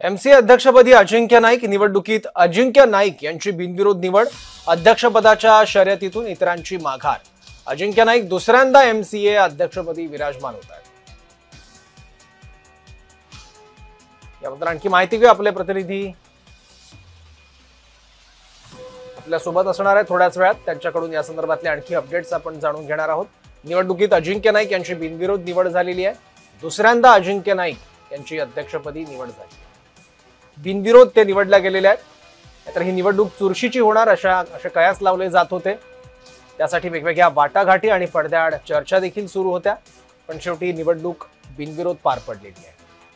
MCA अध्यक्षपदी अजिंक्य नाईक निवडणुकीत अजिंक्य नाईक यांची बिनविरोध निवड। अध्यक्षपदाच्या शर्यतीतून इतरांची माघार। अजिंक्य नाईक दुसऱ्यांदा एमसीए अध्यक्षपदी विराजमान होत आहेत। याबद्दल आणखी माहिती घेऊ आपले प्रतिनिधी आपल्या सोबत असणार आहे थोड्याच वेळात। त्यांच्याकडून या संदर्भातले आणखी अपडेट्स आपण जाणून घेणार आहोत। निवडणुकीत अजिंक्य नाईक यांची बिनविरोध निवड झालेली आहे। दुसऱ्यांदा अजिंक्य नाईक यांची अध्यक्षपदी निवड झाली। बिनविरोध ते निवडल्या गेलेले आहेत। तर ही निवडणूक चुरशीची होणार असे कयास लावले जात होते। त्यासाठी वेगवेगळ्या वाटाघाटी आणि पडद्याआड चर्चा देखील सुरू होत्या, पण शेवटी निवडणूक बिनविरोध पार पडलेली आहे।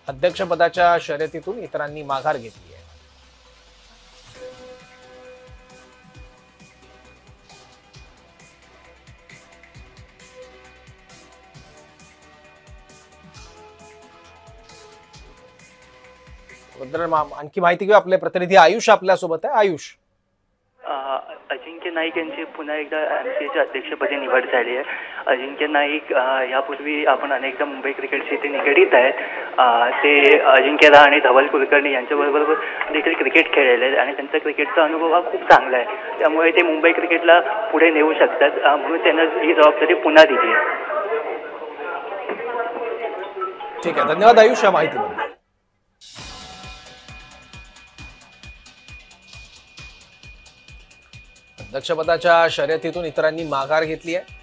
अध्यक्षपदाच्या शर्यतीतून इतरांनी माघार घेतली आहे। आणखी माहिती घेऊ आपले प्रतिनिधी आयुष आपल्या सोबत आहे। आयुष, अजिंक्य नाईक यांची पुन्हा एकदा एमसीएच्या अध्यक्षपदी निवड झाली आहे। अजिंक्य नाईक यापूर्वी आपण अनेकदा मुंबई क्रिकेटशी ते निगडीत आहेत। ते अजिंक्यदा आणि धवल कुलकर्णी यांच्याबरोबर देखील क्रिकेट खेळलेले आहेत आणि त्यांचा क्रिकेटचा अनुभव हा खूप चांगला आहे। त्यामुळे ते मुंबई क्रिकेटला पुढे नेऊ शकतात, म्हणून त्यांना ही जबाबदारी पुन्हा दिली आहे। ठीक आहे, धन्यवाद आयुष या माहितीबद्दल। अध्यक्षपदाच्या शर्यतीतून इतरांनी माघार घेतली आहे।